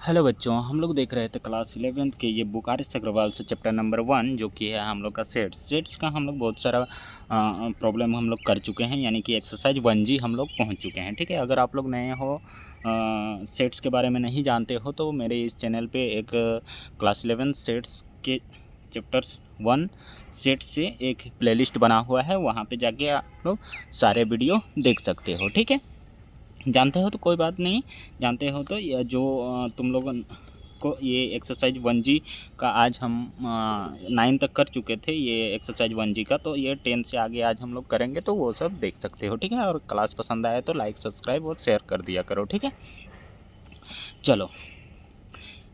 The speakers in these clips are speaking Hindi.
हेलो बच्चों, हम लोग देख रहे थे क्लास 11th के ये बुक आर एस अग्रवाल से चैप्टर नंबर 1 जो कि है हम लोग का सेट्स का हम लोग बहुत सारा प्रॉब्लम हम लोग कर चुके हैं, यानी कि एक्सरसाइज 1G हम लोग पहुंच चुके हैं। ठीक है, अगर आप लोग नए हो, सेट्स के बारे में नहीं जानते हो, तो मेरे इस चैनल पे एक क्लास 11 सेट्स के चैप्टर्स 1 सेट से एक प्लेलिस्ट बना हुआ है, वहाँ पे जाके आप लोग सारे वीडियो देख सकते हो। ठीक है, जानते हो तो कोई बात नहीं, जानते हो तो यह जो तुम लोगों को ये एक्सरसाइज 1G का आज हम 9 तक कर चुके थे ये एक्सरसाइज 1G का, तो ये 10 से आगे आज हम लोग करेंगे, तो वो सब देख सकते हो। ठीक है, और क्लास पसंद आए तो लाइक सब्सक्राइब और शेयर कर दिया करो। ठीक है, चलो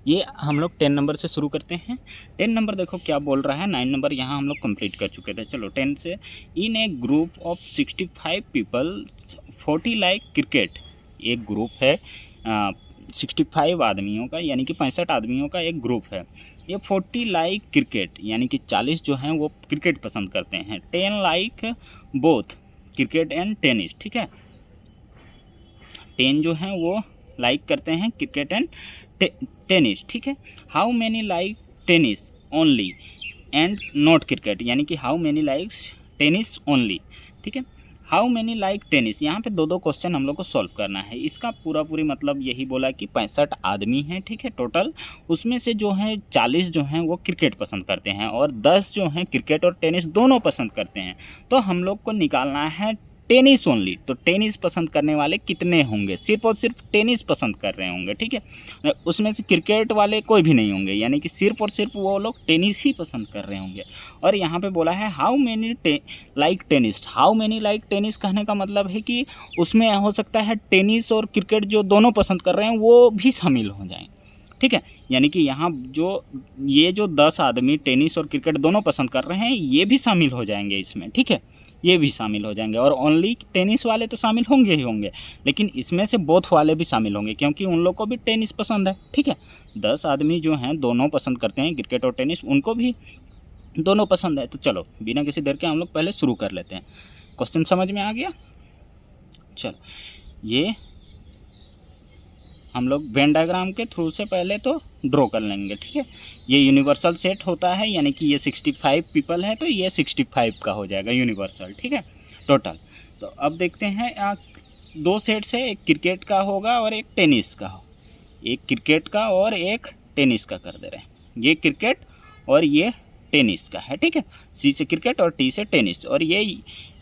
ये हम लोग 10 नंबर से शुरू करते हैं। 10 नंबर देखो क्या बोल रहा है, 9 नंबर यहाँ हम लोग कंप्लीट कर चुके थे। चलो 10 से, in a group of 65 people 40 like cricket. एक ग्रुप है 65 आदमियों का, यानी कि 65 आदमियों का एक ग्रुप है। ये 40 लाइक क्रिकेट, यानी कि 40 जो हैं वो क्रिकेट पसंद करते हैं। 10 like both cricket and tennis. ठीक है, 10 जो हैं वो लाइक करते हैं क्रिकेट एंड टेनिस। ठीक है, how many like tennis only and not cricket, यानी कि how many likes tennis only. ठीक है, हाउ मैनी लाइक टेनिस, यहाँ पे दो दो क्वेश्चन हम लोग को सॉल्व करना है। इसका पूरी मतलब यही बोला कि 65 आदमी हैं, ठीक है, टोटल। उसमें से जो है 40 जो हैं वो क्रिकेट पसंद करते हैं और 10 जो हैं क्रिकेट और टेनिस दोनों पसंद करते हैं। तो हम लोग को निकालना है टेनिस ओनली। तो टेनिस पसंद करने वाले कितने होंगे? सिर्फ और सिर्फ टेनिस पसंद कर रहे होंगे। ठीक है, उसमें से क्रिकेट वाले कोई भी नहीं होंगे, यानी कि सिर्फ और सिर्फ वो लोग टेनिस ही पसंद कर रहे होंगे। और यहाँ पे बोला है how many like tennis. How many like tennis कहने का मतलब है कि उसमें हो सकता है टेनिस और क्रिकेट जो दोनों पसंद कर रहे हैं वो भी शामिल हो जाएं। ठीक है, यानी कि यहाँ जो 10 आदमी टेनिस और क्रिकेट दोनों पसंद कर रहे हैं ये भी शामिल हो जाएंगे इसमें। ठीक है, ये भी शामिल हो जाएंगे, और ओनली टेनिस वाले तो शामिल होंगे ही होंगे, लेकिन इसमें से बोथ वाले भी शामिल होंगे क्योंकि उन लोग को भी टेनिस पसंद है। ठीक है, 10 आदमी जो हैं दोनों पसंद करते हैं क्रिकेट और टेनिस, उनको भी दोनों पसंद है। तो चलो बिना किसी देर के हम लोग पहले शुरू कर लेते हैं। क्वेश्चन समझ में आ गया? चलो, ये हम लोग वेन डायग्राम के थ्रू से पहले तो ड्रॉ कर लेंगे। ठीक है, ये यूनिवर्सल सेट होता है, यानी कि ये 65 पीपल है तो ये 65 का हो जाएगा यूनिवर्सल। ठीक है, टोटल। तो अब देखते हैं, दो सेट्स है, एक क्रिकेट का होगा और एक टेनिस का हो। एक क्रिकेट का और एक टेनिस का कर दे रहे हैं। ये क्रिकेट और ये टेनिस का है। ठीक है, सी से क्रिकेट और टी से टेनिस, और ये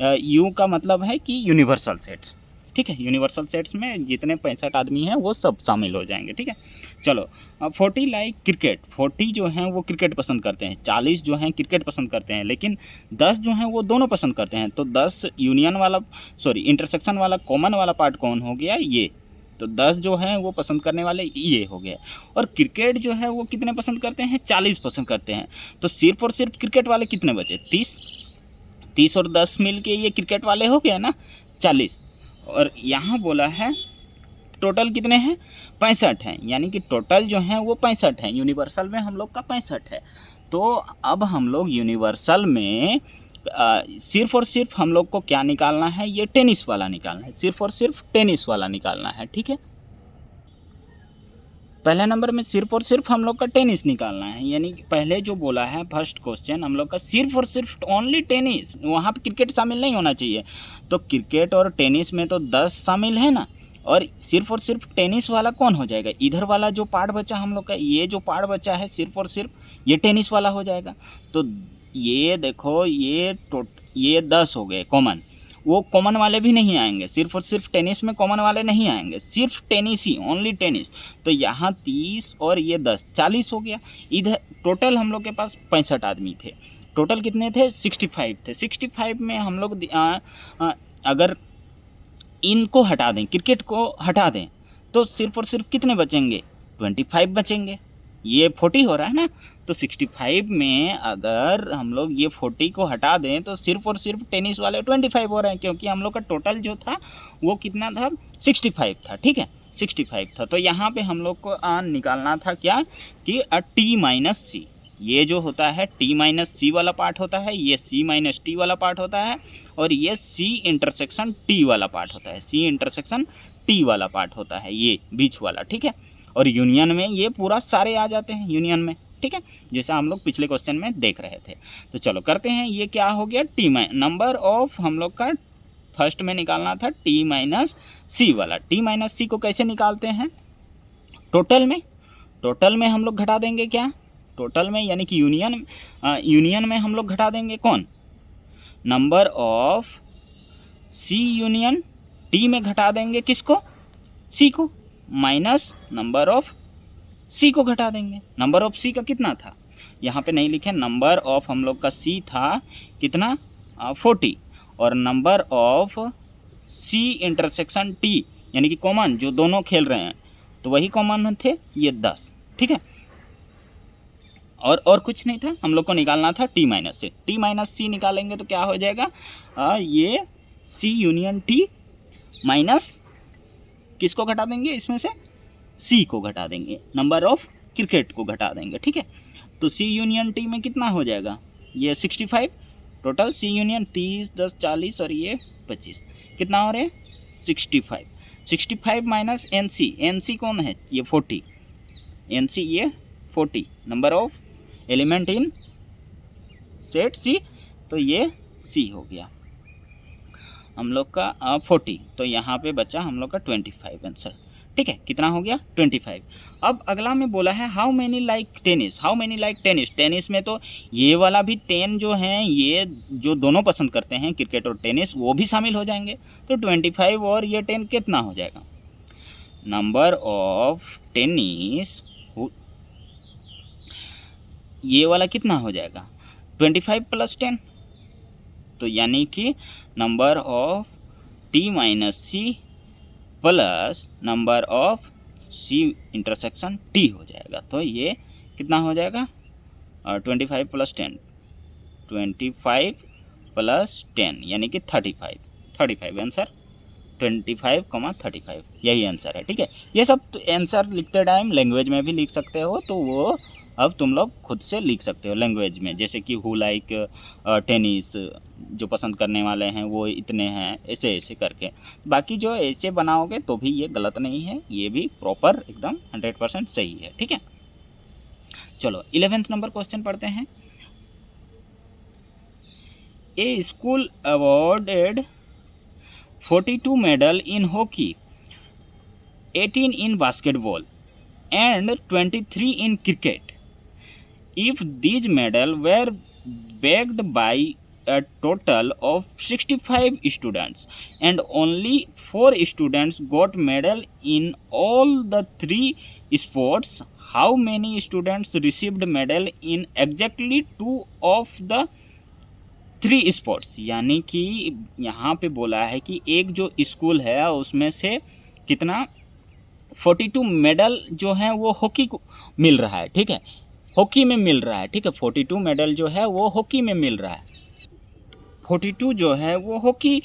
यू का मतलब है कि यूनिवर्सल सेट्स। ठीक है, यूनिवर्सल सेट्स में जितने 65 आदमी हैं वो सब शामिल हो जाएंगे। ठीक है, चलो, 40 लाइक क्रिकेट। 40 जो हैं वो क्रिकेट पसंद करते हैं, 40 जो हैं क्रिकेट पसंद करते हैं, लेकिन 10 जो हैं वो दोनों पसंद करते हैं। तो 10 यूनियन वाला, सॉरी इंटरसेक्शन वाला कॉमन वाला पार्ट कौन हो गया? ये। तो 10 जो हैं वो पसंद करने वाले ये हो गया। और क्रिकेट जो है वो कितने पसंद करते हैं? 40 पसंद करते हैं। तो सिर्फ और सिर्फ क्रिकेट वाले कितने बचे? 30 और 10 मिल के ये क्रिकेट वाले हो गया ना, 40। और यहाँ बोला है टोटल कितने हैं? 65 हैं, यानी कि टोटल जो हैं वो 65 हैं। यूनिवर्सल में हम लोग का 65 है। तो अब हम लोग यूनिवर्सल में सिर्फ और सिर्फ हम लोग को क्या निकालना है? ये टेनिस वाला निकालना है, सिर्फ और सिर्फ टेनिस वाला निकालना है। ठीक है, पहले नंबर में सिर्फ और सिर्फ हम लोग का टेनिस निकालना है, यानी कि पहले जो बोला है फर्स्ट क्वेश्चन हम लोग का सिर्फ और सिर्फ ओनली टेनिस, वहाँ पे क्रिकेट शामिल नहीं होना चाहिए। तो क्रिकेट और टेनिस में तो 10 शामिल है ना, और सिर्फ और सिर्फ टेनिस वाला कौन हो जाएगा? इधर वाला जो पार्ट बचा हम लोग का, ये जो पार्ट बचा है सिर्फ और सिर्फ ये टेनिस वाला हो जाएगा। तो ये देखो, ये 10 हो गए कॉमन, वो कॉमन वाले भी नहीं आएंगे। सिर्फ और सिर्फ टेनिस में कॉमन वाले नहीं आएंगे, सिर्फ टेनिस ही, ओनली टेनिस। तो यहाँ 30 और ये 10, 40 हो गया। इधर टोटल हम लोग के पास 65 आदमी थे। टोटल कितने थे? 65 थे। 65 में हम लोग अगर इनको हटा दें, क्रिकेट को हटा दें, तो सिर्फ और सिर्फ कितने बचेंगे? 25 बचेंगे। ये 40 हो रहा है ना, तो 65 में अगर हम लोग ये 40 को हटा दें तो सिर्फ और सिर्फ टेनिस वाले 25 हो रहे हैं, क्योंकि हम लोग का टोटल जो था वो कितना था? 65 था। ठीक है, 65 था। तो यहाँ पे हम लोग को निकालना था क्या कि टी माइनस सी। ये जो होता है टी माइनस सी वाला पार्ट होता है, ये सी माइनस टी वाला पार्ट होता है, और ये सी इंटरसेक्शन टी वाला पार्ट होता है। सी इंटरसेक्शन टी वाला पार्ट होता है, ये बीच वाला। ठीक है, और यूनियन में ये पूरा सारे आ जाते हैं यूनियन में, ठीक है, जैसा हम लोग पिछले क्वेश्चन में देख रहे थे। तो चलो करते हैं, ये क्या हो गया टी नंबर ऑफ हम लोग का फर्स्ट में निकालना था टी माइनस सी वाला। टी माइनस सी को कैसे निकालते हैं, टोटल में हम लोग घटा देंगे क्या, टोटल में यानी कि यूनियन में हम लोग घटा देंगे कौन, number of C union T में घटा देंगे किसको, सी को, माइनस नंबर ऑफ सी को घटा देंगे। नंबर ऑफ सी का कितना था, यहाँ पे नहीं लिखे, नंबर ऑफ हम लोग का सी था कितना 40 और number of C intersection T यानी कि कॉमन जो दोनों खेल रहे हैं तो वही कॉमन थे ये 10, ठीक है, और कुछ नहीं था, हम लोग को निकालना था टी माइनस से। टी माइनस सी निकालेंगे तो क्या हो जाएगा, ये सी यूनियन टी माइनस किसको घटा देंगे इसमें से, सी को घटा देंगे, नंबर ऑफ क्रिकेट को घटा देंगे, ठीक है। तो सी यूनियन टी में कितना हो जाएगा, ये 65 टोटल, सी यूनियन 30 10 40 और ये 25, कितना हो रहे 65 माइनस एन सी कौन है, ये 40, एन सी ये 40 number of element in set C, तो ये सी हो गया हम लोग का 40, तो यहाँ पे बचा हम लोग का 25 आंसर, ठीक है, कितना हो गया 25। अब अगला में बोला है how many like tennis, tennis में तो ये वाला भी 10 जो हैं ये जो दोनों पसंद करते हैं क्रिकेट और टेनिस वो भी शामिल हो जाएंगे, तो 25 और ये 10 कितना हो जाएगा, नंबर ऑफ टेनिस ये वाला कितना हो जाएगा 25 प्लस 10, तो यानी कि number of T minus C plus number of C intersection T हो जाएगा, तो ये कितना हो जाएगा 25 प्लस 10, 25 प्लस 10 यानी कि 35 आंसर 25,35 यही आंसर है, ठीक है। ये सब आंसर लिखते टाइम लैंग्वेज में भी लिख सकते हो, तो वो अब तुम लोग खुद से लिख सकते हो लैंग्वेज में, जैसे कि हु लाइक टेनिस, जो पसंद करने वाले हैं वो इतने हैं, ऐसे करके। बाकी जो ऐसे बनाओगे तो भी ये गलत नहीं है, ये भी प्रॉपर एकदम 100% सही है, ठीक है। चलो 11th नंबर क्वेश्चन पढ़ते हैं। A school awarded 42 medal in hockey, 18 in basketball and 23 in cricket. If these medals were bagged by a total of 65 students and only 4 students got medal in all the 3 sports, how many students received medal in exactly 2 of the 3 sports? यानी कि यहाँ पे बोला है कि एक जो स्कूल है उसमें से कितना 42 मेडल जो है वो हॉकी को मिल रहा है, ठीक है, हॉकी में मिल रहा है, ठीक है, 42 मेडल जो है वो हॉकी में मिल रहा है, 42 जो है वो हॉकी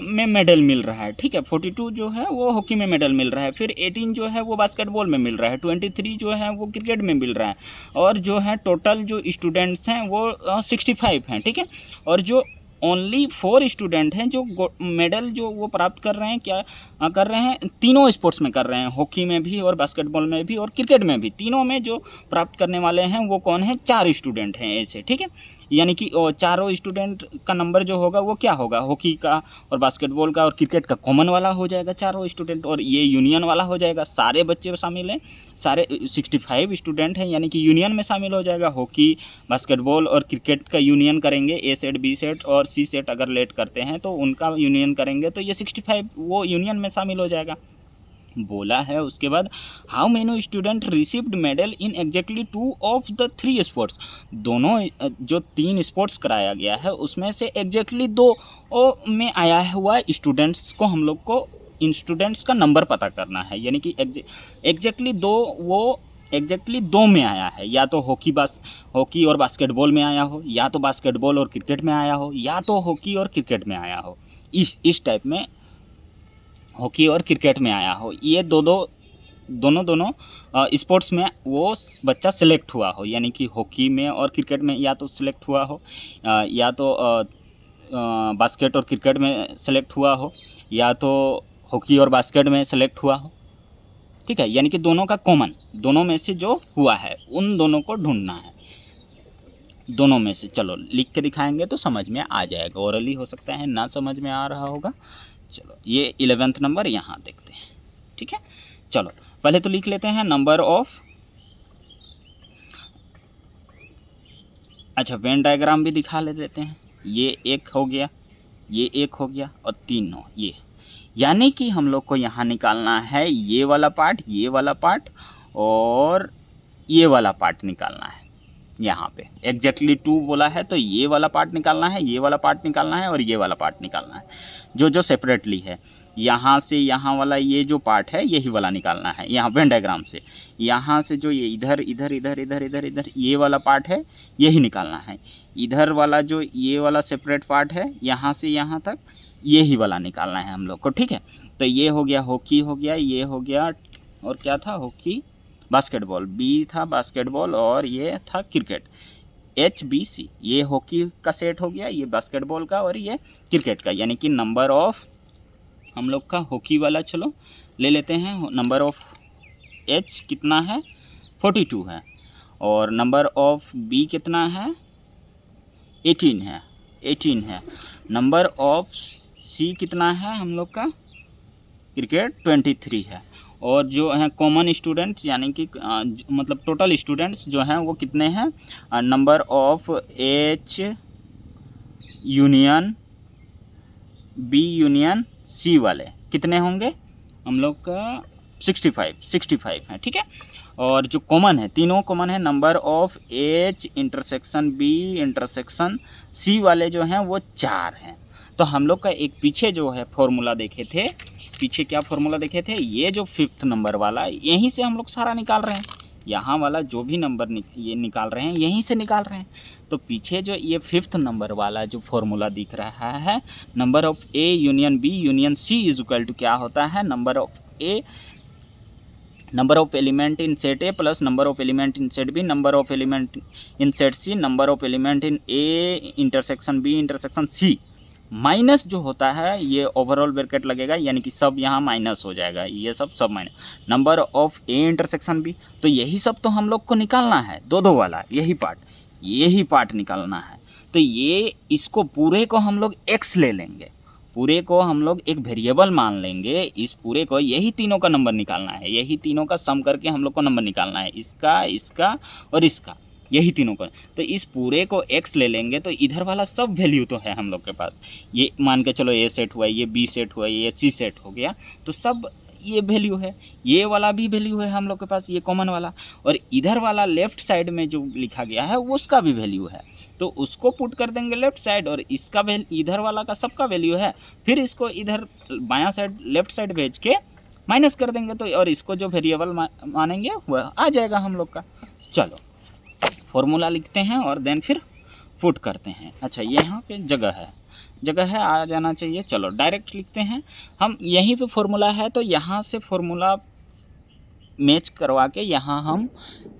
में मेडल मिल रहा है, ठीक है, 42 जो है वो हॉकी में मेडल मिल रहा है, फिर 18 जो है वो बास्केटबॉल में मिल रहा है, 23 जो है वो क्रिकेट में मिल रहा है, और जो है टोटल जो स्टूडेंट्स हैं वो 65 हैं, ठीक है, और जो ओनली 4 स्टूडेंट हैं जो मेडल जो वो प्राप्त कर रहे हैं, क्या कर रहे हैं, तीनों स्पोर्ट्स में कर रहे हैं, हॉकी में भी और बास्केटबॉल में भी और क्रिकेट में भी, तीनों में जो प्राप्त करने वाले हैं वो कौन है, 4 स्टूडेंट हैं ऐसे, ठीक है। यानी कि चारों स्टूडेंट का नंबर जो होगा वो क्या होगा, हॉकी का और बास्केटबॉल का और क्रिकेट का कॉमन वाला हो जाएगा चारों स्टूडेंट, और ये यूनियन वाला हो जाएगा, सारे बच्चे शामिल हैं, सारे 65 स्टूडेंट हैं, यानी कि यूनियन में शामिल हो जाएगा, हॉकी बास्केटबॉल और क्रिकेट का यूनियन करेंगे, ए सेट बी सेट और सी सेट अगर लेट करते हैं तो उनका यूनियन करेंगे, तो ये 65 वो यूनियन में शामिल हो जाएगा। बोला है उसके बाद how many student received medal in exactly 2 of the 3 sports, दोनों जो 3 स्पोर्ट्स कराया गया है उसमें से एग्जैक्टली 2 में आया हुआ स्टूडेंट्स को हम लोग को इन स्टूडेंट्स का नंबर पता करना है, यानी कि एग्जैक्टली 2 वो एग्जैक्टली 2 में आया है, या तो हॉकी और बास्केटबॉल में आया हो, या तो बास्केटबॉल और क्रिकेट में आया हो, या तो हॉकी और क्रिकेट में आया हो, इस टाइप में हॉकी और क्रिकेट में आया हो, ये दोनों स्पोर्ट्स में वो बच्चा सेलेक्ट हुआ हो, यानी कि हॉकी में और क्रिकेट में या तो सेलेक्ट हुआ हो, या तो बास्केट और क्रिकेट में सेलेक्ट हुआ हो, या तो हॉकी और बास्केट में सेलेक्ट हुआ हो, ठीक है, यानी कि दोनों का कॉमन, दोनों में से जो हुआ है उन दोनों को ढूंढना है, दोनों में से। चलो लिख के दिखाएंगे तो समझ में आ जाएगा, ओरली हो सकता है ना समझ में आ रहा होगा। चलो ये 11th नंबर यहाँ देखते हैं, ठीक है। चलो पहले तो लिख लेते हैं नंबर ऑफ, अच्छा वेन डायग्राम भी दिखा ले देते हैं। ये एक हो गया, ये एक हो गया और 3 हो ये, यानी कि हम लोग को यहाँ निकालना है ये वाला पार्ट, ये वाला पार्ट और ये वाला पार्ट निकालना है। यहाँ पे एग्जैक्टली 2 बोला है तो ये वाला पार्ट निकालना है, ये वाला पार्ट निकालना है और ये वाला पार्ट निकालना है, जो जो सेपरेटली है। यहाँ से यहाँ वाला ये जो पार्ट है यही वाला निकालना है, यहाँ वेन डायग्राम से। यहाँ से जो ये इधर इधर इधर इधर इधर इधर ये वाला पार्ट है यही निकालना है। इधर वाला जो ये वाला सेपरेट पार्ट है यहाँ से यहाँ तक यही वाला निकालना है हम लोग को, ठीक है। तो ये हो गया हॉकी हो गया, ये हो गया और क्या था, हॉकी बास्केटबॉल, बी था बास्केटबॉल और ये था क्रिकेट, HBC। ये हॉकी का सेट हो गया, ये बास्केटबॉल का और ये क्रिकेट का, यानी कि नंबर ऑफ हम लोग का हॉकी वाला चलो ले लेते हैं। नंबर ऑफ H कितना है, 42 है, और नंबर ऑफ B कितना है, 18 है, 18 है। नंबर ऑफ C कितना है हम लोग का, क्रिकेट 23 है। और जो है कॉमन स्टूडेंट यानी कि मतलब टोटल स्टूडेंट्स जो हैं वो कितने हैं, number of H union B union C वाले कितने होंगे हम लोग का, 65 है, ठीक है। और जो कॉमन है, तीनों कॉमन है, number of H intersection B intersection C वाले जो हैं वो 4 हैं। तो हम लोग का एक पीछे जो है फॉर्मूला देखे थे, पीछे क्या फॉर्मूला देखे थे, ये जो 5th नंबर वाला यहीं से हम लोग सारा निकाल रहे हैं, यहाँ वाला जो भी नंबर ये निकाल रहे हैं यहीं से निकाल रहे हैं। तो पीछे जो ये 5th नंबर वाला जो फॉर्मूला दिख रहा है, number of A union B union C is equal to क्या होता है, number of element in set A plus number of element in set B, number of element in set C, number of element in A intersection B intersection C, minus जो होता है ये ओवरऑल ब्रैकेट लगेगा, यानी कि सब यहाँ माइनस हो जाएगा, ये सब minus, number of A intersection B। तो यही सब तो हम लोग को निकालना है, दो वाला यही पार्ट निकालना है। तो ये इसको पूरे को हम लोग x ले लेंगे, पूरे को हम लोग एक वेरिएबल मान लेंगे, इस पूरे को, यही तीनों का नंबर निकालना है, यही तीनों का सम करके हम लोग को नंबर निकालना है, इसका इसका और इसका, यही तीनों का। तो इस पूरे को x ले लेंगे तो इधर वाला सब वैल्यू तो है हम लोग के पास, ये मान के चलो A सेट हुआ, ये B सेट हुआ, ये C सेट हो गया, तो सब ये वैल्यू है, ये वाला भी वैल्यू है हम लोग के पास, ये कॉमन वाला, और इधर वाला लेफ़्ट साइड में जो लिखा गया है उसका भी वैल्यू है, तो उसको पुट कर देंगे लेफ़्ट साइड, और इसका इधर वाला का सबका वैल्यू है, फिर इसको इधर बायां साइड लेफ़्ट साइड भेज के माइनस कर देंगे, तो और इसको जो वेरिएबल मानेंगे वह आ जाएगा हम लोग का। चलो फॉर्मूला लिखते हैं और देन फिर पुट करते हैं। अच्छा यहाँ पे जगह है आ जाना चाहिए। चलो डायरेक्ट लिखते हैं हम, यहीं पे फॉर्मूला है तो यहाँ से फॉर्मूला मैच करवा के यहाँ हम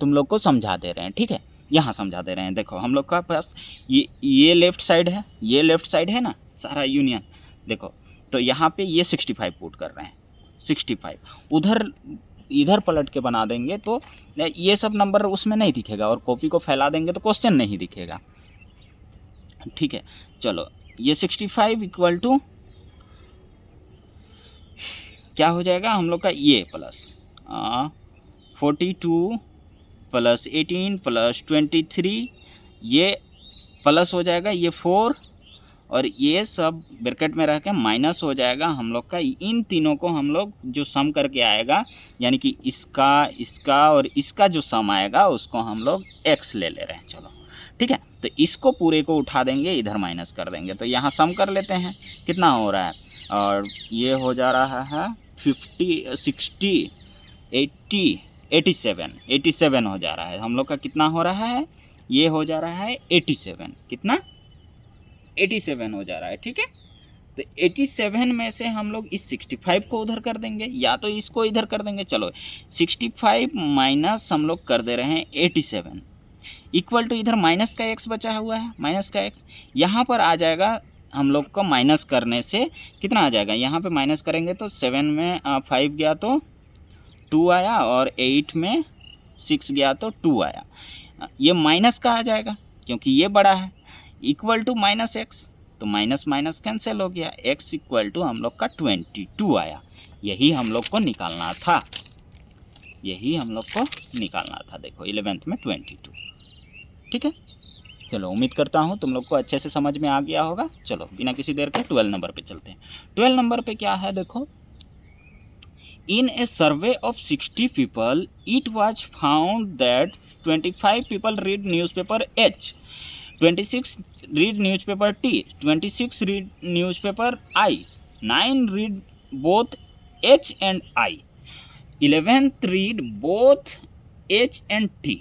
तुम लोग को समझा दे रहे हैं, ठीक है, यहाँ समझा दे रहे हैं। देखो हम लोग का पास ये लेफ़्ट साइड है, ये लेफ़्ट साइड है ना सारा यूनियन, देखो तो यहाँ पे ये 65 पुट कर रहे हैं, 65 इधर पलट के बना देंगे तो ये सब नंबर उसमें नहीं दिखेगा, और कॉपी को फैला देंगे तो क्वेश्चन नहीं दिखेगा, ठीक है। चलो ये 65 इक्वल टू क्या हो जाएगा हम लोग का, ये प्लस 42 प्लस 18 प्लस 23, ये प्लस हो जाएगा, ये 4 और ये सब ब्रैकेट में रह के माइनस हो जाएगा हम लोग का। इन तीनों को हम लोग जो सम करके आएगा, यानी कि इसका और इसका जो सम आएगा उसको हम लोग x ले रहे हैं। चलो ठीक है, तो इसको पूरे को उठा देंगे, इधर माइनस कर देंगे, तो यहाँ सम कर लेते हैं कितना हो रहा है, और ये हो जा रहा है 50 60 80 87 हो जा रहा है हम लोग का। कितना हो रहा है, ये हो जा रहा है 87, कितना 87 हो जा रहा है, ठीक है। तो 87 में से हम लोग इस 65 को उधर कर देंगे, या तो इसको इधर कर देंगे। चलो 65 माइनस हम लोग कर दे रहे हैं 87 इक्वल टू, इधर माइनस का x बचा हुआ है, माइनस का x यहाँ पर आ जाएगा। हम लोग को माइनस करने से कितना आ जाएगा, यहाँ पे माइनस करेंगे तो 7 में 5 गया तो 2 आया और 8 में 6 गया तो 2 आया। ये माइनस का आ जाएगा क्योंकि ये बड़ा है, इक्वल टू माइनस एक्स, तो माइनस माइनस कैंसिल हो गया, x इक्वल टू हम लोग का 22 आया। यही हम लोग को निकालना था, यही हम लोग को निकालना था। देखो 11th में 22, ठीक है। चलो उम्मीद करता हूँ तुम लोग को अच्छे से समझ में आ गया होगा। चलो बिना किसी देर के 12 नंबर पे चलते हैं। 12 नंबर पे क्या है देखो, in a survey of 60 people it was found that 25 people read newspaper H, 26 read newspaper T, 26 read newspaper I, 9 read both H and I, 11th read both H and T,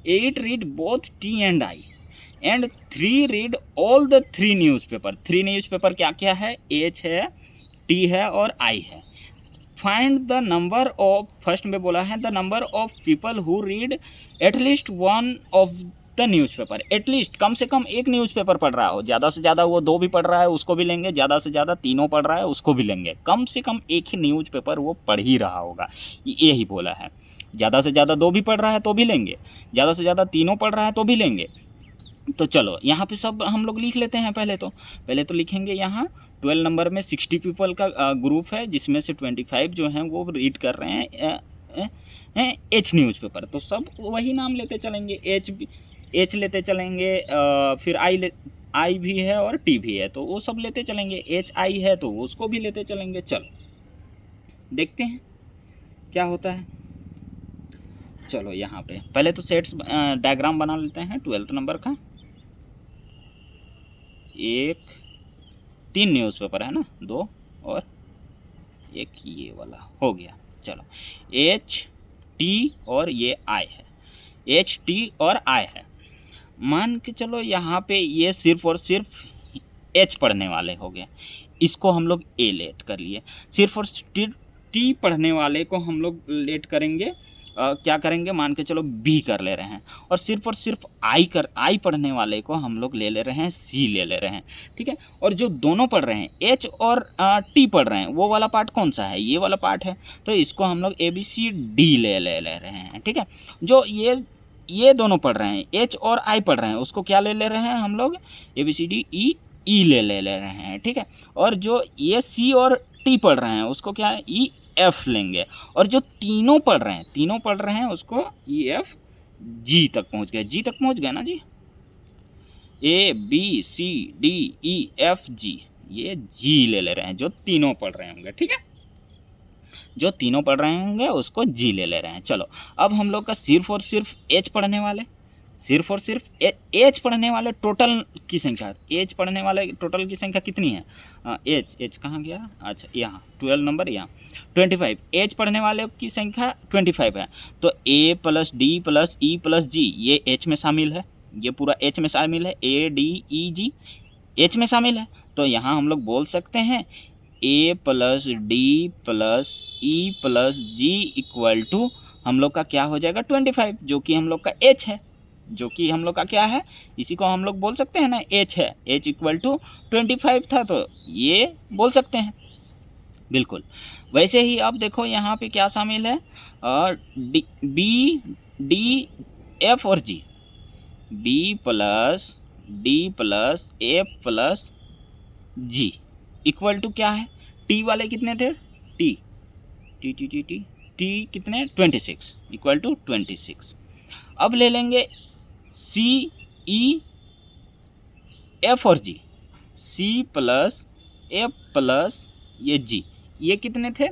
8 read both T and I, and 3 read all the 3 newspaper। 3 newspaper क्या क्या है, H है, T है और I है। Find the number of, first में बोला है the number of people who read at least one of the newspaper. At least कम से कम एक न्यूज़पेपर पढ़ रहा हो, ज़्यादा से ज़्यादा वो 2 भी पढ़ रहा है उसको भी लेंगे, ज़्यादा से ज़्यादा 3 पढ़ रहा है उसको भी लेंगे, कम से कम एक ही न्यूज़पेपर वो पढ़ ही रहा होगा, यही बोला है। ज़्यादा से ज़्यादा 2 भी पढ़ रहा है तो भी लेंगे, ज़्यादा से ज़्यादा 3 पढ़ रहा है तो भी लेंगे। तो चलो यहाँ पे सब हम लोग लिख लेते हैं। पहले तो लिखेंगे यहाँ 12 नंबर में 60 पीपल का ग्रुप है जिसमें से 25 जो हैं वो रीड कर रहे हैं H न्यूज़पेपर, तो सब वही नाम लेते चलेंगे, H लेते चलेंगे, फिर I भी है और T भी है तो वो सब लेते चलेंगे, HI है तो उसको भी लेते चलेंगे। चलो देखते हैं क्या होता है। चलो यहाँ पे पहले तो सेट्स डायग्राम बना लेते हैं 12th नंबर का। 3 न्यूज़पेपर है ना, 2 और 1 ये वाला हो गया। चलो H T और ये I है, H T और I है। मान के चलो यहाँ पे ये सिर्फ और सिर्फ H पढ़ने वाले हो गए, इसको हम लोग A लेट कर लिए। सिर्फ और T पढ़ने वाले को हम लोग लेट करेंगे, क्या करेंगे मान के चलो B कर ले रहे हैं, और सिर्फ I पढ़ने वाले को हम लोग ले रहे हैं C ले रहे हैं, ठीक है। और जो दोनों पढ़ रहे हैं H और T पढ़ रहे हैं वो वाला पार्ट कौन सा है, ये वाला पार्ट है, तो इसको हम लोग ABCD ले रहे हैं, ठीक है। जो ये दोनों पढ़ रहे हैं H और I पढ़ रहे हैं उसको क्या ले रहे हैं हम लोग ABCD E ले रहे हैं, ठीक है। और जो ये C और T पढ़ रहे हैं उसको क्या है EF लेंगे, और जो तीनों पढ़ रहे हैं उसको EF G तक पहुंच गए, G तक पहुंच गए ना जी, ABCDEFG, ये G ले रहे हैं जो तीनों पढ़ रहे होंगे, ठीक है। जो तीनों पढ़ रहे होंगे उसको G ले रहे हैं। चलो अब हम लोग का सिर्फ और सिर्फ H पढ़ने वाले, सिर्फ और सिर्फ H पढ़ने वाले टोटल की संख्या, H पढ़ने वाले टोटल की संख्या कितनी है, H कहाँ गया, अच्छा यहाँ 12 नंबर यहाँ 25, H पढ़ने वाले की संख्या 25 है, तो A + D + E + G ये H में शामिल है, ये पूरा H में शामिल है, ADEG H में शामिल है। तो यहाँ हम लोग बोल सकते हैं A + D + E + G equal to हम लोग का क्या हो जाएगा 25, जो कि हम लोग का H है, जो कि हम लोग का क्या है, इसी को हम लोग बोल सकते हैं ना H है, H इक्वल टू 25 था तो ये बोल सकते हैं बिल्कुल। वैसे ही अब देखो यहाँ पे क्या शामिल है, B D F और G, B + D + F + G equal to क्या है, T वाले कितने थे, T कितने 26 इक्वल टू 26। अब ले लेंगे C E F और G, C + F + ये G, ये कितने थे,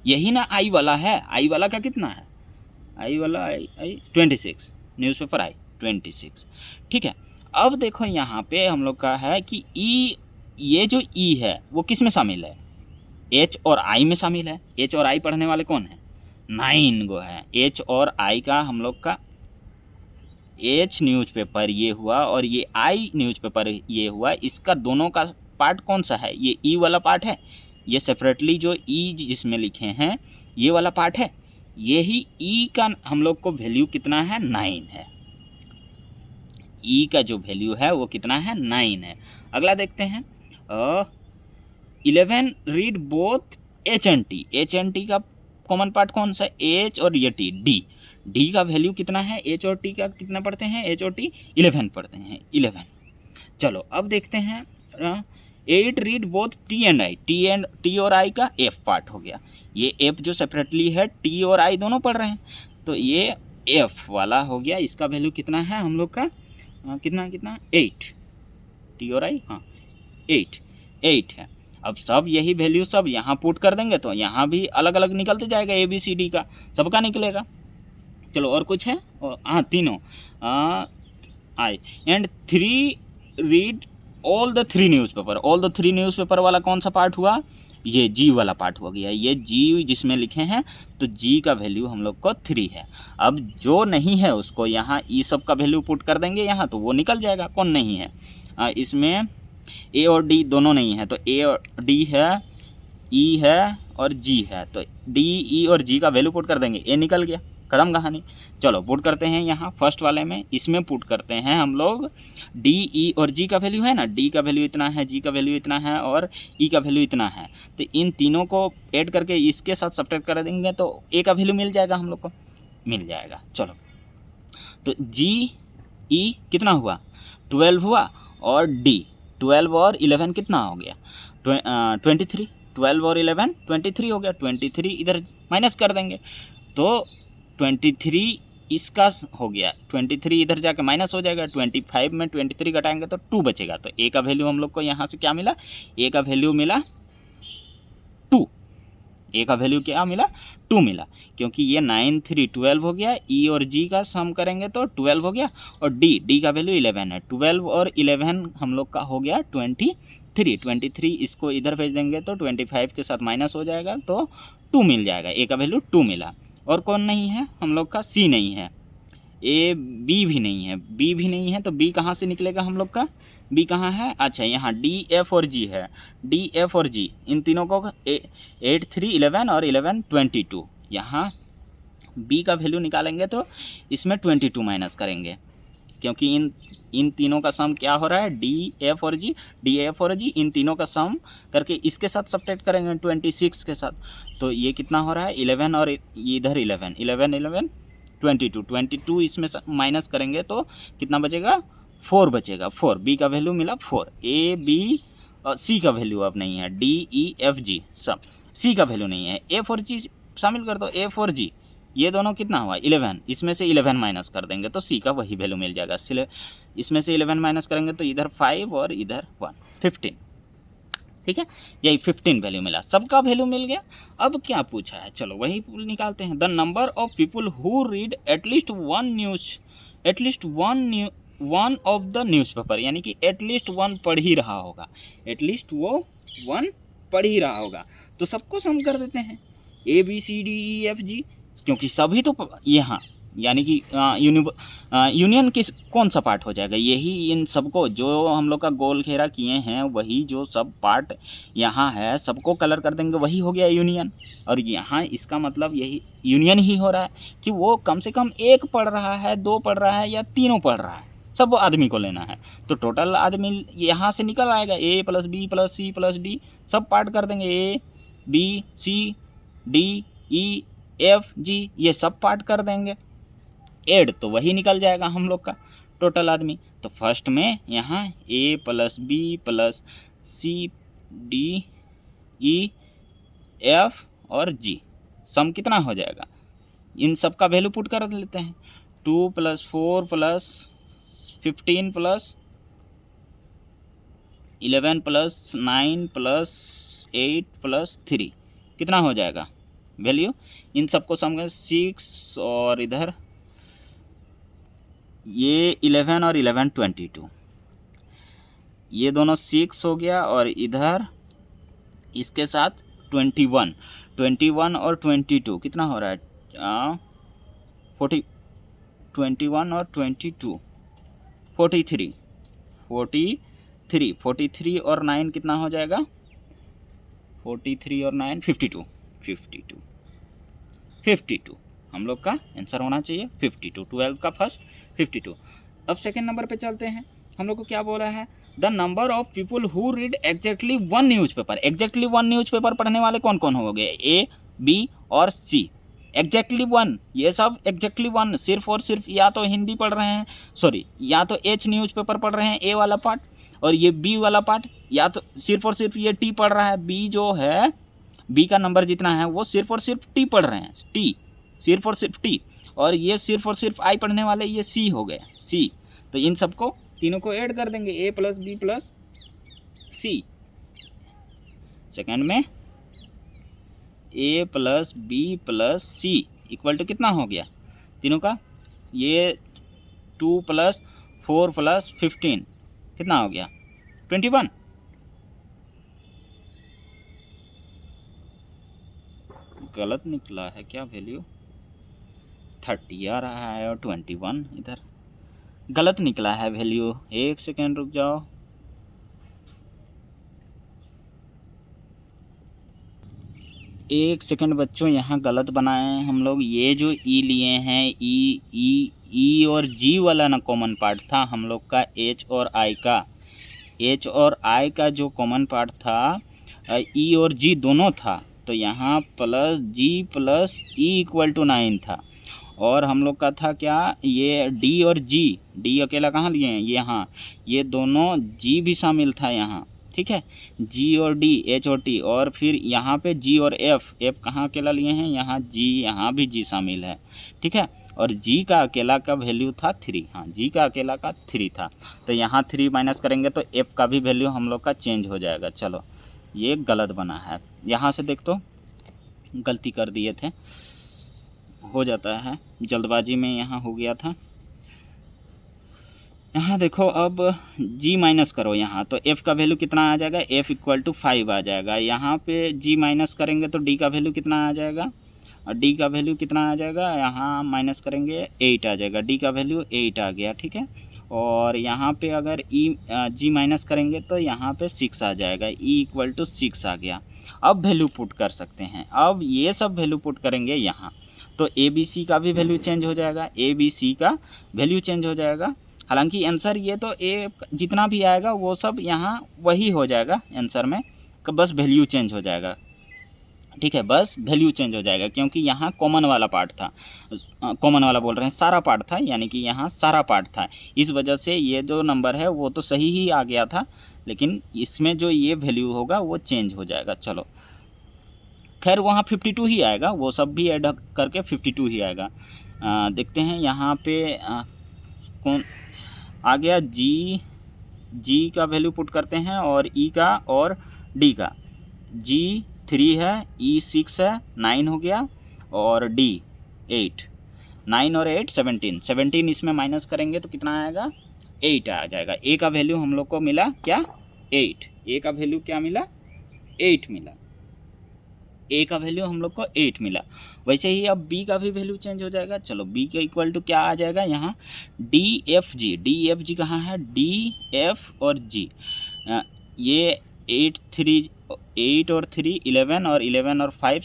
यही ना I वाला है, I वाला का कितना है, I वाला I 26, न्यूज़पेपर I 26, ठीक है। अब देखो यहाँ पे हम लोग का है कि ये जो E है वो किस में शामिल है, H और I में शामिल है। H और I पढ़ने वाले कौन है, 9 गो है। H और I का हम लोग का H न्यूज़पेपर ये हुआ और ये I न्यूज़पेपर ये हुआ, इसका दोनों का पार्ट कौन सा है, ये E वाला पार्ट है, ये सेपरेटली जो E जिसमें लिखे हैं ये वाला पार्ट है, यही E का हम लोग को वैल्यू कितना है 9 है, E का जो वैल्यू है वो कितना है 9 है। अगला देखते हैं 11 read both H and T, H and T का कॉमन पार्ट कौन सा, एच और ये टी, डी का वैल्यू कितना है, एच और टी का कितना पढ़ते हैं, एच और टी 11 पढ़ते हैं, 11। चलो अब देखते हैं 8 read both T and I, T और आई का एफ पार्ट हो गया, ये एफ जो सेपरेटली है टी और आई दोनों पढ़ रहे हैं, तो ये एफ वाला हो गया, इसका वैल्यू कितना है हम लोग का, कितना 8, टी और आई, हाँ 8 है। अब सब यही वैल्यू सब यहाँ पुट कर देंगे तो यहाँ भी अलग अलग निकलते जाएगा, ए बी सी डी का सबका निकलेगा। चलो और कुछ है, हाँ तीनों I and 3 read all the 3 newspaper, all the 3 newspaper वाला कौन सा पार्ट हुआ, ये जी वाला पार्ट हो गया, ये जी जिसमें लिखे हैं तो जी का वैल्यू हम लोग को 3 है। अब जो नहीं है उसको यहाँ ई सब का वैल्यू पुट कर देंगे यहाँ, तो वो निकल जाएगा, कौन नहीं है, इसमें ए और डी दोनों नहीं है, तो ए और डी है, ई है और जी है, तो डी ई और जी का वैल्यू पुट कर देंगे, ए निकल गया, खत्म कहानी। चलो पुट करते हैं यहाँ फर्स्ट वाले में, इसमें पुट करते हैं हम लोग डी ई और जी का वैल्यू है ना, डी का वैल्यू इतना है, जी का वैल्यू इतना है और ई का वैल्यू इतना है, तो इन तीनों को ऐड करके इसके साथ सब्ट्रैक्ट कर देंगे तो ए का वैल्यू मिल जाएगा, हम लोग को मिल जाएगा। चलो तो जी ई कितना हुआ, 12 हुआ, और डी 12 और 11 कितना हो गया, 23, 12 और 11 23 हो गया, 23 इधर माइनस कर देंगे तो 23 इसका हो गया, 23 इधर जाके माइनस हो जाएगा, 25 में 23 घटाएंगे तो 2 बचेगा, तो ए का वैल्यू हम लोग को यहाँ से क्या मिला, ए का वैल्यू मिला 2, ए का वैल्यू क्या मिला 2 मिला, क्योंकि ये 9 3 12 हो गया, ई और जी का सम करेंगे तो 12 हो गया, और डी का वैल्यू 11 है, 12 और 11 हम लोग का हो गया 23, इसको इधर भेज देंगे तो 25 के साथ माइनस हो जाएगा तो 2 मिल जाएगा, ए का वैल्यू 2 मिला। और कौन नहीं है हम लोग का, सी नहीं है, ए बी भी नहीं है, बी भी नहीं है, तो बी कहाँ से निकलेगा हम लोग का, बी कहाँ है, अच्छा यहाँ डी एफ और जी है, डी एफ और जी इन तीनों को 8 3 11 और 11 22, यहाँ बी का वैल्यू निकालेंगे तो इसमें 22 माइनस करेंगे, क्योंकि इन तीनों का सम क्या हो रहा है, डी एफ और जी इन तीनों का सम करके इसके साथ सब्ट्रैक्ट करेंगे 26 के साथ, तो ये कितना हो रहा है 11 और इधर 11 22 इसमें माइनस करेंगे तो कितना बचेगा, 4 बचेगा, 4, बी का वैल्यू मिला 4, ए बी और सी का वैल्यू अब नहीं है, डी ई एफ जी सब, सी का वैल्यू नहीं है, एफ और जी शामिल कर दो, एफ और जी ये दोनों कितना हुआ 11, इसमें से 11 माइनस कर देंगे तो सी का वही वैल्यू मिल जाएगा, इसमें से 11 माइनस करेंगे तो इधर 5 और इधर 1 15, ठीक है, यही 15 वैल्यू मिला, सबका वैल्यू मिल गया। अब क्या पूछा है, चलो वही निकालते हैं, the number of people who read at least one of the newspaper, यानी कि एटलीस्ट 1 पढ़ ही रहा होगा, एटलीस्ट वो 1 पढ़ ही रहा होगा, तो सबको सम कर देते हैं, A B C D E F G, क्योंकि सभी तो यहाँ यानी कि यूनियन किस कौन सा पार्ट हो जाएगा, यही इन सबको जो हम लोग का गोल घेरा किए हैं वही जो सब पार्ट यहाँ है सबको कलर कर देंगे, वही हो गया यूनियन। और यहाँ इसका मतलब यही यूनियन ही हो रहा है कि वो कम से कम 1 पढ़ रहा है, 2 पढ़ रहा है या तीनों पढ़ रहा है, सब आदमी को लेना है, तो टोटल आदमी यहाँ से निकल आएगा, A plus B plus C plus D सब पार्ट कर देंगे, A B C D E F G ये सब पार्ट कर देंगे, एड तो वही निकल जाएगा हम लोग का टोटल आदमी। तो फर्स्ट में यहाँ A plus B plus C D E F और जी सम कितना हो जाएगा, इन सब का वैल्यू पुट कर लेते हैं, 2 + 4 + 15 + 11 + 9 + 8 + 3 कितना हो जाएगा वैल्यू, इन सबको सम कर 6 और इधर ये 11 और 11 22, ये दोनों 6 हो गया और इधर इसके साथ 21 और 22 कितना हो रहा है 21 और 22 43 और 9 कितना हो जाएगा 43 और 9 52 हम लोग का आंसर होना चाहिए 52, 12 का फर्स्ट 52। अब सेकेंड नंबर पे चलते हैं, हम लोग को क्या बोला है, the number of people who read exactly 1 newspaper, exactly 1 newspaper पढ़ने वाले कौन कौन हो गए, ए बी और सी एग्जैक्टली वन, ये सब एग्जैक्टली वन, सिर्फ और सिर्फ या तो हिंदी पढ़ रहे हैं, सॉरी या तो एच न्यूज़पेपर पढ़ रहे हैं ए वाला पार्ट, और ये बी वाला पार्ट, या तो सिर्फ और सिर्फ ये टी पढ़ रहा है, बी जो है बी का नंबर जितना है वो सिर्फ और सिर्फ टी पढ़ रहे हैं, टी सिर्फ और सिर्फ टी, और ये सिर्फ और सिर्फ आई पढ़ने वाले ये सी हो गए सी। तो इन सबको तीनों को ऐड कर देंगे, A plus B plus C. Second में A plus B plus C equal to कितना हो गया तीनों का, ये 2 + 4 + 15 कितना हो गया 21। गलत निकला है क्या वैल्यू, 30 आ रहा है और 21 इधर गलत निकला है वैल्यू। एक सेकेंड रुक जाओ, एक सेकंड बच्चों, यहाँ गलत बनाए हैं हम लोग। ये जो ई लिए हैं ई और जी वाला ना कॉमन पार्ट था हम लोग का, एच और आई का, एच और आई का जो कॉमन पार्ट था ई और जी दोनों था, तो यहाँ plus G plus E equal to 9 था। और हम लोग का था क्या, ये डी और जी, डी अकेला कहाँ लिए हैं यहाँ, ये दोनों जी भी शामिल था यहाँ, ठीक है, जी और डी, एच और टी, और फिर यहाँ पे जी और एफ, एफ कहाँ अकेला लिए हैं यहाँ जी, यहाँ भी जी शामिल है, ठीक है, और जी का अकेला का वैल्यू था 3, हाँ जी का अकेला का 3 था, तो यहाँ 3 माइनस करेंगे तो एफ का भी वैल्यू हम लोग का चेंज हो जाएगा। चलो ये गलत बना है, यहाँ से देख तो गलती कर दिए थे, हो जाता है जल्दबाजी में, यहाँ हो गया था। यहाँ देखो अब g माइनस करो यहाँ, तो f का वैल्यू कितना आ जाएगा, f इक्वल टू 5 आ जाएगा। यहाँ पे g माइनस करेंगे तो d का वैल्यू कितना आ जाएगा, और d का वैल्यू कितना आ जाएगा, यहाँ माइनस करेंगे 8 आ जाएगा, d का वैल्यू 8 आ गया, ठीक है। और यहाँ पे अगर g माइनस करेंगे तो यहाँ पे 6 आ जाएगा, e इक्वल टू 6 आ गया। अब वैल्यू पुट कर सकते हैं, अब ये सब वैल्यू पुट करेंगे यहाँ, तो ए बी सी का भी वैल्यू चेंज हो जाएगा, ए बी सी का वैल्यू चेंज हो जाएगा। हालांकि आंसर ये तो ए जितना भी आएगा वो सब यहाँ वही हो जाएगा आंसर में, बस वैल्यू चेंज हो जाएगा, ठीक है, बस वैल्यू चेंज हो जाएगा, क्योंकि यहाँ कॉमन वाला पार्ट था, कॉमन वाला बोल रहे हैं सारा पार्ट था, यानी कि यहाँ सारा पार्ट था, इस वजह से ये जो नंबर है वो तो सही ही आ गया था, लेकिन इसमें जो ये वैल्यू होगा वो चेंज हो जाएगा। चलो खैर वहाँ 52 ही आएगा, वो सब भी ऐड करके 52 ही आएगा। देखते हैं यहाँ पे कौन आ गया, जी का वैल्यू पुट करते हैं, और ई का और डी का, जी 3 है, ई 6 है, 9 हो गया, और डी 8, 9 और 8 17 इसमें माइनस करेंगे तो कितना आएगा 8 आ जाएगा। ए का वैल्यू हम लोग को मिला क्या 8, ए का वैल्यू क्या मिला 8 मिला, ए का वैल्यू हम लोग को 8 मिला। वैसे ही अब बी का भी वैल्यू चेंज हो जाएगा। चलो बी के इक्वल टू क्या आ जाएगा यहाँ, डी एफ जी कहाँ है, डी एफ और जी, ये 8 और 3 11 और 11 और 5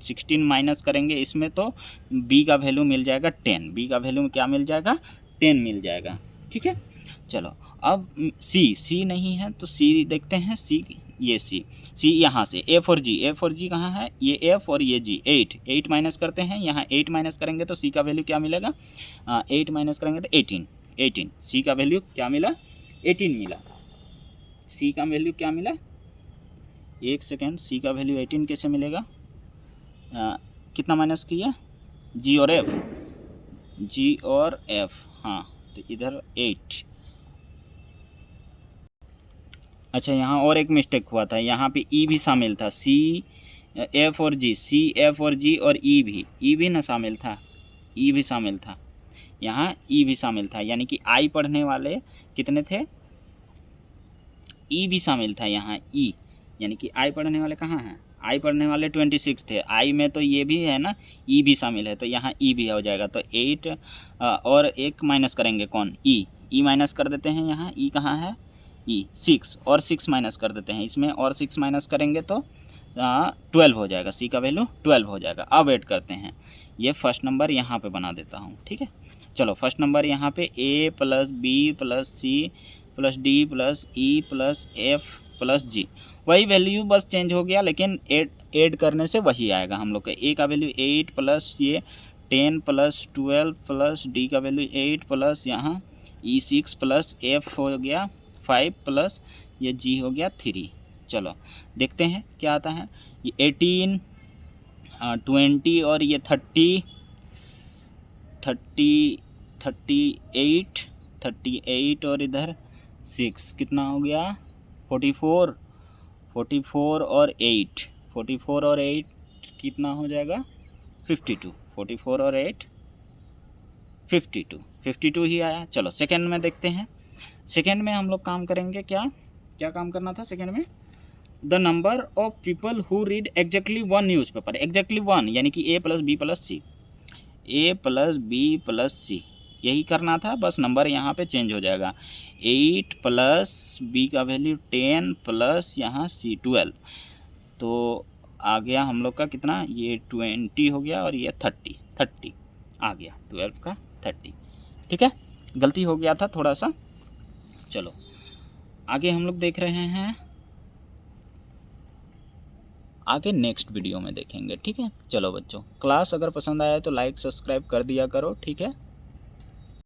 16 माइनस करेंगे इसमें तो बी का वैल्यू मिल जाएगा 10, बी का वैल्यू क्या मिल जाएगा 10 मिल जाएगा, ठीक है। चलो अब सी नहीं है तो सी देखते हैं, सी ये सी यहाँ से एफ और जी कहाँ है, ये एफ और ये जी, 8 माइनस करते हैं, यहाँ 8 माइनस करेंगे तो सी का वैल्यू क्या मिलेगा, 8 माइनस करेंगे तो 18, सी का वैल्यू क्या मिला 18 मिला, सी का वैल्यू क्या मिला, एक सेकेंड, सी का वैल्यू 18 कैसे मिलेगा, कितना माइनस किया, जी और एफ, हाँ तो इधर 8। अच्छा यहाँ और एक मिस्टेक हुआ था, यहाँ पे ई भी शामिल था, सी एफ और जी और ई भी ना शामिल था, ई भी शामिल था, यहाँ ई भी शामिल था, यानी कि आई पढ़ने वाले कितने थे, ई भी शामिल था यहाँ ई, यानी कि आई पढ़ने वाले कहाँ हैं, आई पढ़ने वाले 26 थे, आई में तो ये भी है ना, ई भी शामिल है, तो यहाँ ई भी हो जाएगा, तो 8 और एक माइनस करेंगे कौन, ई माइनस कर देते हैं, यहाँ ई कहाँ है, ई 6 और 6 माइनस कर देते हैं इसमें, और 6 माइनस करेंगे तो 12 हो जाएगा, सी का वैल्यू 12 हो जाएगा। अब ऐड करते हैं, ये फर्स्ट नंबर यहाँ पे बना देता हूँ, ठीक है। चलो फर्स्ट नंबर यहाँ पे A plus B plus C plus D plus E plus F plus G, वही वैल्यू बस चेंज हो गया, लेकिन ऐड करने से वही आएगा हम लोग का। ए का वैल्यू 8 प्लस ये 10 प्लस 12 प्लस डी का वैल्यू 8 प्लस यहाँ E6 प्लस F हो गया 5 प्लस ये G हो गया 3। चलो देखते हैं क्या आता है। ये 18 20 और ये 38 और इधर 6 कितना हो गया 44 और 8 कितना हो जाएगा 52। 44 और 8 52 ही आया। चलो सेकंड में देखते हैं। सेकंड में हम लोग काम करेंगे, क्या काम करना था सेकंड में, the number of people who read exactly one newspaper. Exactly one यानी कि A plus B plus C यही करना था, बस नंबर यहाँ पे चेंज हो जाएगा। 8 प्लस B का वैल्यू 10 प्लस यहाँ C 12, तो आ गया हम लोग का कितना, ये 20 हो गया और ये 30 आ गया, 12 का 30। ठीक है, गलती हो गया था थोड़ा सा। चलो आगे हम लोग देख रहे हैं, आगे नेक्स्ट वीडियो में देखेंगे। ठीक है, चलो बच्चों, क्लास अगर पसंद आया तो लाइक सब्सक्राइब कर दिया करो। ठीक है।